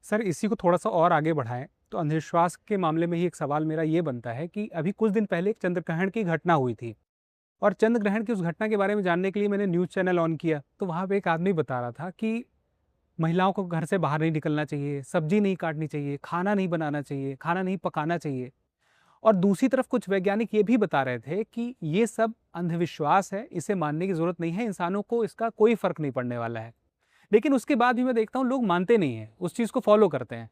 Sir, इसी को थोड़ा-सा और आगे बढ़ाएँ, तो अंधविश्वास के मामले में ही एक सवाल मेरा ये बनता है कि अभी कुछ दिन पहले एक चंद्रग्रहण की घटना हुई थी और चंद्रग्रहण की उस घटना के बारे में जानने के लिए मैंने न्यूज़ चैनल ऑन किया, तो वहाँ पे एक आदमी बता रहा था कि महिलाओं को घर से बाहर नहीं निकलना चाहिए, सब्ज़ी नहीं काटनी चाहिए, खाना नहीं बनाना चाहिए, खाना नहीं पकाना चाहिए। और दूसरी तरफ कुछ वैज्ञानिक ये भी बता रहे थे कि ये सब अंधविश्वास है, इसे मानने की ज़रूरत नहीं है, इंसानों को इसका कोई फ़र्क नहीं पड़ने वाला है। लेकिन उसके बाद भी मैं देखता हूँ लोग मानते नहीं हैं, उस चीज़ को फ़ॉलो करते हैं।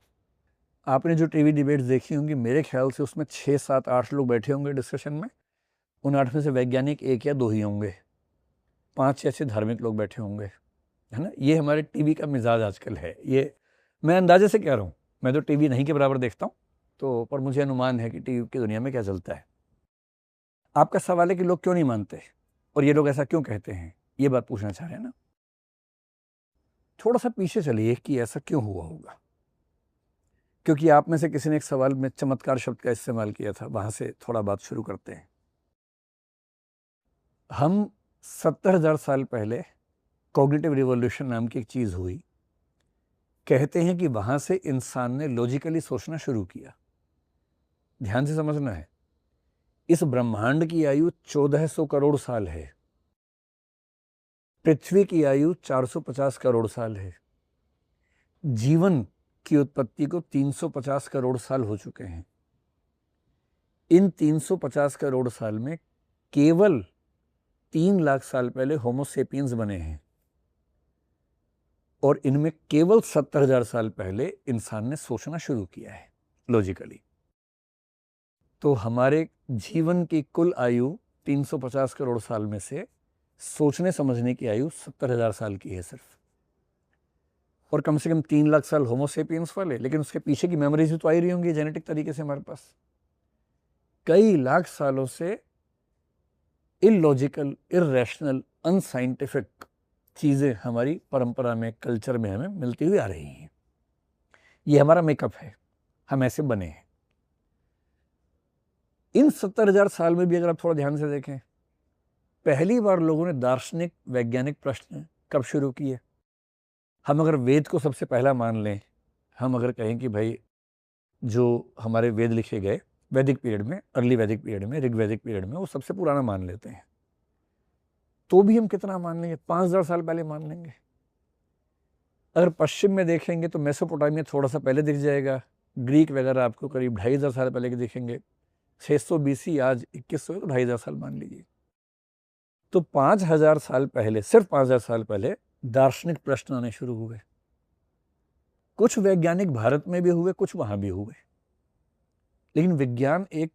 आपने जो टीवी डिबेट्स देखी होंगी, मेरे ख्याल से उसमें 6, 7, 8 लोग बैठे होंगे डिस्कशन में। उन 8 में से वैज्ञानिक 1 या 2 ही होंगे। 5 या 6 धार्मिक लोग बैठे होंगे, है ना? ये हमारे टीवी का मिजाज आजकल है। ये मैं अंदाजे से कह रहा हूँ, मैं तो टीवी नहीं के बराबर देखता हूँ, तो पर मुझे अनुमान है कि टीवी की दुनिया में क्या चलता है। आपका सवाल है कि लोग क्यों नहीं मानते और ये लोग ऐसा क्यों कहते हैं, ये बात पूछना चाह रहे हैं ना? थोड़ा सा पीछे चलिए कि ऐसा क्यों हुआ होगा, क्योंकि आप में से किसी ने एक सवाल में चमत्कार शब्द का इस्तेमाल किया था, वहां से थोड़ा बात शुरू करते हैं। हम 70,000 साल पहले कॉग्निटिव रिवॉल्यूशन नाम की एक चीज हुई। कहते हैं कि वहां से इंसान ने लॉजिकली सोचना शुरू किया। ध्यान से समझना है, इस ब्रह्मांड की आयु 1400 करोड़ साल है। पृथ्वी की आयु 450 करोड़ साल है। जीवन की उत्पत्ति को 350 करोड़ साल हो चुके हैं। इन 350 करोड़ साल में केवल 3 लाख साल पहले होमोसेपियंस बने हैं और इनमें केवल 70,000 साल पहले इंसान ने सोचना शुरू किया है लॉजिकली। तो हमारे जीवन की कुल आयु 350 करोड़ साल में से सोचने समझने की आयु 70,000 साल की है सिर्फ, और कम से कम 3 लाख साल होमोसेपियंस वाले। लेकिन उसके पीछे की मेमोरीज तो आ ही रही होंगी जेनेटिक तरीके से हमारे पास। कई लाख सालों से इलॉजिकल, इररेशनल, अनसाइंटिफिक चीज़ें हमारी परंपरा में, कल्चर में हमें मिलती हुई आ रही हैं। ये हमारा मेकअप है, हम ऐसे बने हैं। इन 70,000 साल में भी अगर आप थोड़ा ध्यान से देखें, पहली बार लोगों ने दार्शनिक वैज्ञानिक प्रश्न कब शुरू किए? हम अगर वेद को सबसे पहला मान लें, हम अगर कहें कि भाई जो हमारे वेद लिखे गए वैदिक पीरियड में, अर्ली वैदिक पीरियड में, ऋग्वैदिक पीरियड में, वो सबसे पुराना मान लेते हैं, तो भी हम कितना मान लेंगे? 5,000 साल पहले मान लेंगे। अगर पश्चिम में देखेंगे तो मेसोपोटामिया थोड़ा सा पहले दिख जाएगा, ग्रीक वगैरह आपको करीब 2,500 साल पहले के दिखेंगे। 600 BC, आज 2100 है, तो 2,500 साल मान लीजिए। तो 5,000 साल पहले, सिर्फ 5,000 साल पहले दार्शनिक प्रश्न आने शुरू हुए। कुछ वैज्ञानिक भारत में भी हुए, कुछ वहां भी हुए, लेकिन विज्ञान एक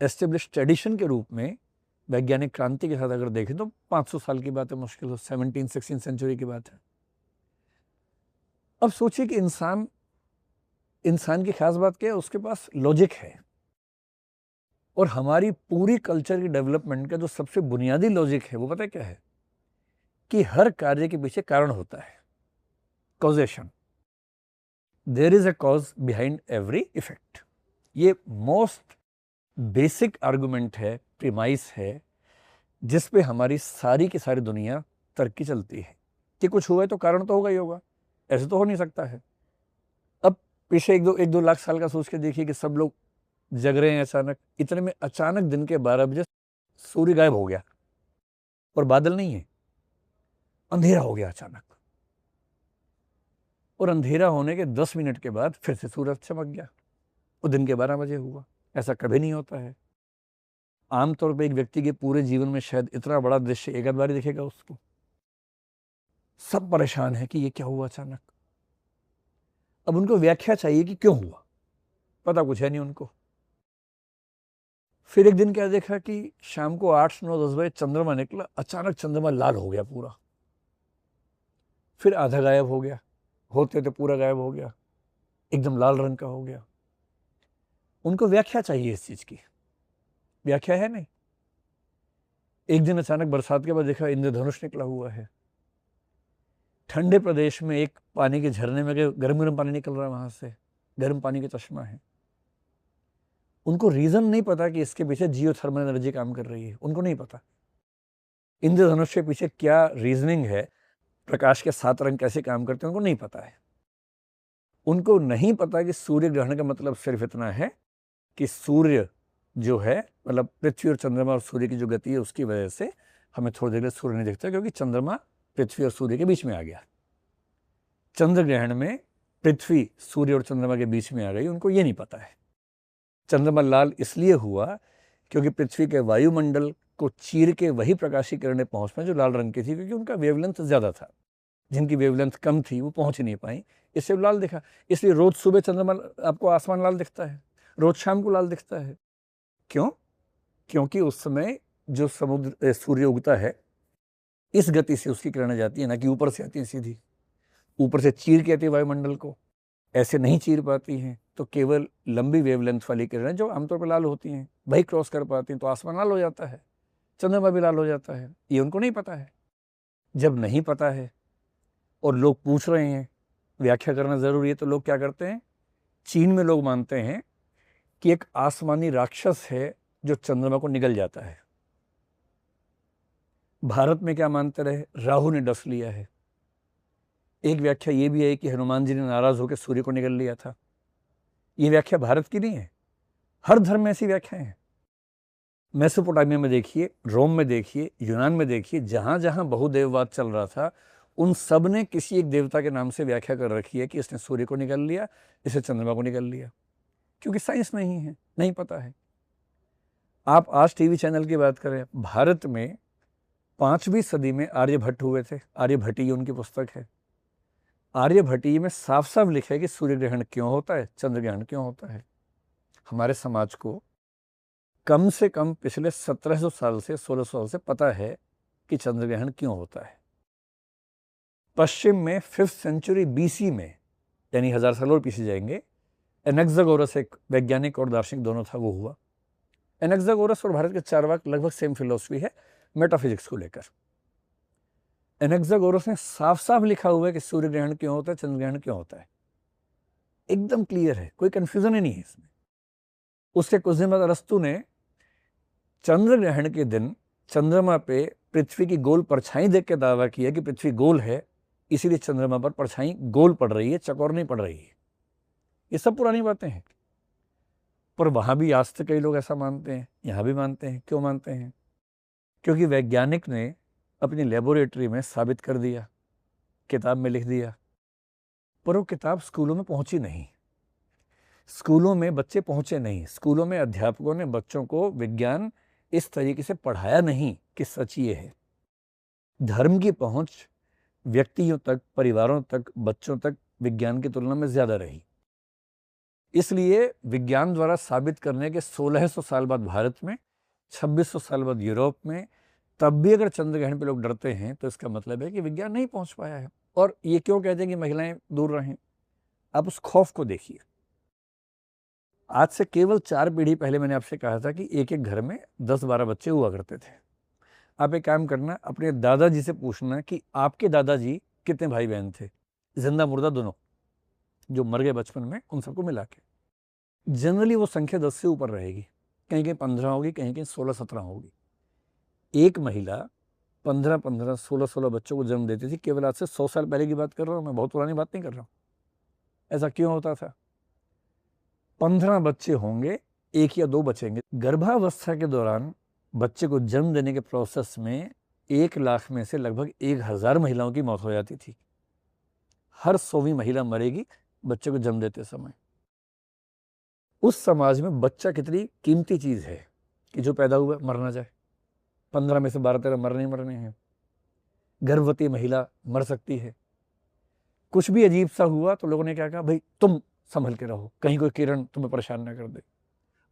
एस्टेब्लिश ट्रेडिशन के रूप में वैज्ञानिक क्रांति के साथ अगर देखें तो 500 साल की बात है, मुश्किल हो 17-16 सेंचुरी की बात है। अब सोचिए कि इंसान की खास बात क्या है? उसके पास लॉजिक है, और हमारी पूरी कल्चर की डेवलपमेंट का जो सबसे बुनियादी लॉजिक है वो पता है क्या है? कि हर कार्य के पीछे कारण होता है, causation. There is a cause behind every effect. ये मोस्ट बेसिक आर्गुमेंट है, प्रीमाइस है, जिस पे हमारी सारी की सारी दुनिया तरक्की चलती है कि कुछ हुआ है तो कारण तो होगा ही होगा, ऐसे तो हो नहीं सकता है। अब पीछे एक दो लाख साल का सोच के देखिए कि सब लोग जग रहे हैं अचानक, इतने में अचानक दिन के 12 बजे सूर्य गायब हो गया, और बादल नहीं है, अंधेरा हो गया अचानक, और अंधेरा होने के 10 मिनट के बाद फिर से सूरज चमक गया। वो दिन के 12 बजे हुआ। ऐसा कभी नहीं होता है। आमतौर पर एक व्यक्ति के पूरे जीवन में शायद इतना बड़ा दृश्य एक आध बार ही दिखेगा उसको। सब परेशान है कि ये क्या हुआ अचानक। अब उनको व्याख्या चाहिए कि क्यों हुआ, पता कुछ है नहीं उनको। फिर एक दिन क्या देखा कि शाम को 8, 9, 10 बजे चंद्रमा निकला, अचानक चंद्रमा लाल हो गया पूरा, फिर आधा गायब हो गया, होते तो पूरा गायब हो गया, एकदम लाल रंग का हो गया। उनको व्याख्या चाहिए इस चीज की, व्याख्या है नहीं। एक दिन अचानक बरसात के बाद देखा इंद्रधनुष निकला हुआ है। ठंडे प्रदेश में एक पानी के झरने में गर्म गर्म पानी निकल रहा है, वहां से गर्म पानी का चश्मा है। उनको रीजन नहीं पता कि इसके पीछे जियोथर्मल एनर्जी काम कर रही है, उनको नहीं पता इंद्रधनुष के पीछे क्या रीजनिंग है, प्रकाश के 7 रंग कैसे काम करते हैं, उनको नहीं पता है। उनको नहीं पता कि सूर्य ग्रहण का मतलब सिर्फ इतना है कि सूर्य जो है, मतलब पृथ्वी और चंद्रमा और सूर्य की जो गति है उसकी वजह से हमें थोड़ी देर सूर्य नहीं दिखता, क्योंकि चंद्रमा पृथ्वी और सूर्य के बीच में आ गया। चंद्र ग्रहण में पृथ्वी सूर्य और चंद्रमा के बीच में आ गई, उनको ये नहीं पता है। चंद्रमा लाल इसलिए हुआ क्योंकि पृथ्वी के वायुमंडल को चीर के वही प्रकाशीय किरणें पहुंच पाई जो लाल रंग की थी, क्योंकि उनका वेवलेंथ ज्यादा था। जिनकी वेवलेंथ कम थी वो पहुंच नहीं पाई, इससे लाल दिखा। इसलिए रोज सुबह चंद्रमा आपको आसमान लाल दिखता है, रोज शाम को लाल दिखता है। क्यों? क्योंकि उस समय जो समुद्र सूर्य उगता है इस गति से उसकी किरणें जाती है, ना कि ऊपर से आती है सीधी। ऊपर से चीर के आती है वायुमंडल को, ऐसे नहीं चीर पाती हैं। तो केवल लंबी वेवलेंथ वाली किरणें जो आमतौर पर लाल होती हैं वही क्रॉस कर पाती हैं, तो आसमान लाल हो जाता है, चंद्रमा भी लाल हो जाता है। ये उनको नहीं पता है। जब नहीं पता है और लोग पूछ रहे हैं, व्याख्या करना जरूरी है, तो लोग क्या करते हैं, चीन में लोग मानते हैं कि एक आसमानी राक्षस है जो चंद्रमा को निगल जाता है। भारत में क्या मानते रहे, राहु ने डस लिया है। एक व्याख्या ये भी है कि हनुमान जी ने नाराज होकर सूर्य को निगल लिया था। ये व्याख्या भारत की नहीं है, हर धर्म में ऐसी व्याख्याएं हैं। मेसोपोटामिया में देखिए, रोम में देखिए, यूनान में देखिए, जहां जहां बहुदेववाद चल रहा था उन सब ने किसी एक देवता के नाम से व्याख्या कर रखी है कि इसने सूर्य को निगल लिया, इसने चंद्रमा को निगल लिया, क्योंकि साइंस नहीं है, नहीं पता है। आप आज टीवी चैनल की बात करें, भारत में 5वीं सदी में आर्यभट्ट हुए थे। आर्यभट्टी उनकी पुस्तक है। आर्यभट्टी में साफ साफ लिखा है कि सूर्य ग्रहण क्यों होता है, चंद्र ग्रहण क्यों होता है। हमारे समाज को कम से कम पिछले 1700 साल से 1600 साल से पता है कि चंद्र ग्रहण क्यों होता है। पश्चिम में 5th सेंचुरी BC में, यानी 1000 साल और पीछे जाएंगे, एनेक्सागोरस एक वैज्ञानिक और दार्शनिक दोनों था, वो हुआ। एनेक्सागोरस और भारत के चार्वाक लगभग सेम फिलॉसफी है मेटाफिजिक्स को लेकर। एनेक्सागोरस ने साफ साफ लिखा हुआ है कि सूर्य ग्रहण क्यों होता है, चंद्र ग्रहण क्यों होता है, एकदम क्लियर है, कोई कंफ्यूजन ही नहीं है इसमें। उसके कुछ दिन बाद अरस्तु ने चंद्र ग्रहण के दिन चंद्रमा पे पृथ्वी की गोल परछाई देख के दावा किया कि पृथ्वी गोल है, इसीलिए चंद्रमा पर परछाई गोल पड़ रही है, चकोर नहीं पड़ रही है। ये सब पुरानी बातें हैं, पर वहां भी आज तक कई लोग ऐसा मानते हैं, यहां भी मानते हैं। क्यों मानते हैं? क्योंकि वैज्ञानिक ने अपनी लेबोरेटरी में साबित कर दिया, किताब में लिख दिया, पर वो किताब स्कूलों में पहुंची नहीं, स्कूलों में बच्चे पहुंचे नहीं, स्कूलों में अध्यापकों ने बच्चों को विज्ञान इस तरीके से पढ़ाया नहीं कि सच ये है। धर्म की पहुंच व्यक्तियों तक, परिवारों तक, बच्चों तक विज्ञान की तुलना में ज्यादा रही। इसलिए विज्ञान द्वारा साबित करने के 1600 साल बाद भारत में, 2600 साल बाद यूरोप में, तब भी अगर चंद्र ग्रहण पे लोग डरते हैं तो इसका मतलब है कि विज्ञान नहीं पहुंच पाया है। और ये क्यों कहते हैं कि महिलाएं दूर रहें? आप उस खौफ को देखिए। आज से केवल 4 पीढ़ी पहले मैंने आपसे कहा था कि एक एक घर में 10-12 बच्चे हुआ करते थे। आप एक काम करना, अपने दादाजी से पूछना कि आपके दादाजी कितने भाई बहन थे, जिंदा मुर्दा दोनों, जो मर गए बचपन में, उन सबको मिला के। जनरली वो संख्या 10 से ऊपर रहेगी, कहीं कहीं 15 होगी, कहीं कहीं 16-17 होगी। एक महिला 15-15, 16-16 बच्चों को जन्म देती थी। केवल आज से 100 साल पहले की बात कर रहा हूँ मैं, बहुत पुरानी बात नहीं कर रहा हूँ। ऐसा क्यों होता था? 15 बच्चे होंगे, 1 या 2 बचेंगे। गर्भावस्था के दौरान बच्चे को जन्म देने के प्रोसेस में 1 लाख में से लगभग 1000 महिलाओं की मौत हो जाती थी। हर 100वीं महिला मरेगी बच्चे को जन्म देते समय। उस समाज में बच्चा कितनी कीमती चीज है कि जो पैदा हुआ मर ना जाए। 15 में से 12-13 मरने हैं। गर्भवती महिला मर सकती है। कुछ भी अजीब सा हुआ तो लोगों ने क्या कहा, भाई तुम संभल के रहो, कहीं कोई किरण तुम्हें परेशान ना कर दे।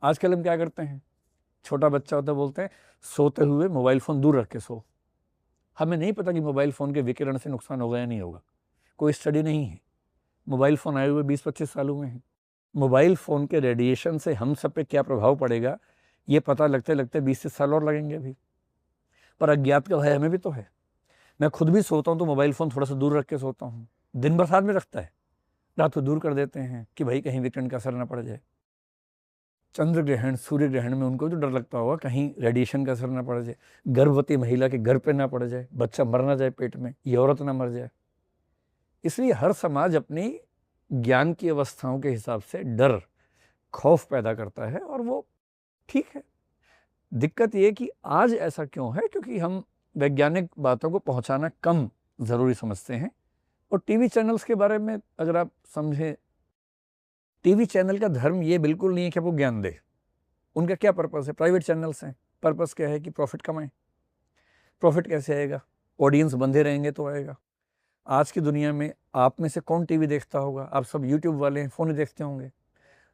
आजकल हम क्या करते हैं, छोटा बच्चा होता है, बोलते हैं सोते हुए मोबाइल फ़ोन दूर रख के सो। हमें नहीं पता कि मोबाइल फ़ोन के विकिरण से नुकसान होगा या नहीं होगा, कोई स्टडी नहीं है। मोबाइल फ़ोन आए हुए 20-25 साल हुए हैं। मोबाइल फ़ोन के रेडिएशन से हम सब पे क्या प्रभाव पड़ेगा ये पता लगते लगते 20 साल और लगेंगे अभी। पर अज्ञात का भय हमें भी तो है। मैं खुद भी सोता हूँ तो मोबाइल फ़ोन थोड़ा सा दूर रख के सोता हूँ। दिन भर साथ में रखता है, रात को दूर कर देते हैं कि भाई कहीं विकिरण का असर ना पड़ जाए। चंद्र ग्रहण, सूर्य ग्रहण में उनको तो डर लगता होगा कहीं रेडिएशन का असर ना पड़ जाए, गर्भवती महिला के घर पे ना पड़ जाए, बच्चा मर ना जाए पेट में, ये औरत ना मर जाए। इसलिए हर समाज अपनी ज्ञान की अवस्थाओं के हिसाब से डर, खौफ पैदा करता है, और वो ठीक है। दिक्कत ये कि आज ऐसा क्यों है? क्योंकि हम वैज्ञानिक बातों को पहुंचाना कम ज़रूरी समझते हैं। और टीवी चैनल्स के बारे में अगर आप समझें, टीवी चैनल का धर्म ये बिल्कुल नहीं है कि आपको ज्ञान दे। उनका क्या पर्पस है? प्राइवेट चैनल्स हैं, पर्पस क्या है कि प्रॉफिट कमाएं। प्रॉफिट कैसे आएगा? ऑडियंस बंधे रहेंगे तो आएगा। आज की दुनिया में आप में से कौन टीवी देखता होगा? आप सब यूट्यूब वाले हैं, फ़ोन देखते होंगे।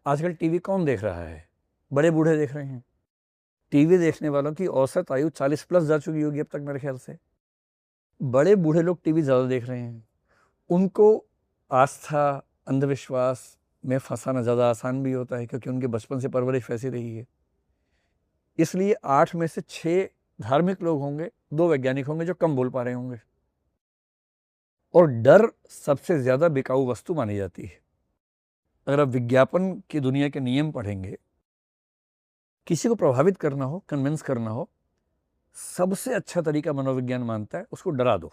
आजकल टीवी कौन देख रहा है? बड़े बूढ़े देख रहे हैं। टीवी देखने वालों की औसत आयु 40 प्लस जा चुकी होगी अब तक मेरे ख्याल से। बड़े बूढ़े लोग टीवी ज़्यादा देख रहे हैं। उनको आस्था, अंधविश्वास में फंसाना ज़्यादा आसान भी होता है, क्योंकि उनके बचपन से परवरिश वैसी रही है। इसलिए 8 में से 6 धार्मिक लोग होंगे, 2 वैज्ञानिक होंगे जो कम बोल पा रहे होंगे। और डर सबसे ज़्यादा बिकाऊ वस्तु मानी जाती है। अगर आप विज्ञापन की दुनिया के नियम पढ़ेंगे, किसी को प्रभावित करना हो, कन्विंस करना हो, सबसे अच्छा तरीका मनोविज्ञान मानता है, उसको डरा दो।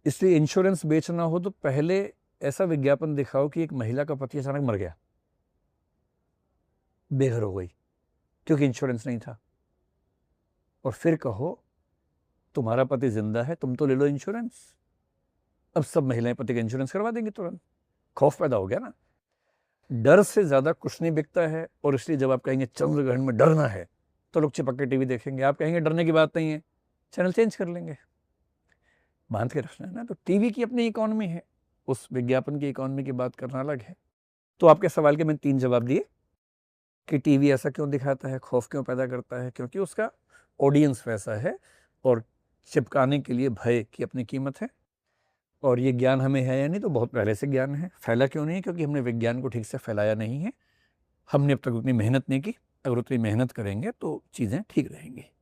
इसलिए इंश्योरेंस बेचना हो तो पहले ऐसा विज्ञापन दिखाओ कि एक महिला का पति अचानक मर गया, बेघर हो गई क्योंकि इंश्योरेंस नहीं था, और फिर कहो तुम्हारा पति जिंदा है, तुम तो ले लो इंश्योरेंस। अब सब महिलाएं पति का इंश्योरेंस करवा देंगी तुरंत। खौफ पैदा हो गया ना। डर से ज़्यादा कुछ नहीं बिकता है। और इसलिए जब आप कहेंगे चंद्र ग्रहण में डरना है, तो लोग चिपक के टीवी देखेंगे। आप कहेंगे डरने की बात नहीं है, चैनल चेंज कर लेंगे। बांध के रखना है ना। तो टीवी की अपनी इकोनॉमी है, उस विज्ञापन की इकोनॉमी की बात करना अलग है। तो आपके सवाल के मैंने 3 जवाब दिए कि टीवी ऐसा क्यों दिखाता है, खौफ क्यों पैदा करता है। क्योंकि उसका ऑडियंस वैसा है, और चिपकाने के लिए भय की अपनी कीमत है। और ये ज्ञान हमें है या नहीं? तो बहुत पहले से ज्ञान है। फैला क्यों नहीं है? क्योंकि हमने विज्ञान को ठीक से फैलाया नहीं है। हमने अब तक उतनी मेहनत नहीं की। अगर उतनी मेहनत करेंगे तो चीज़ें ठीक रहेंगी।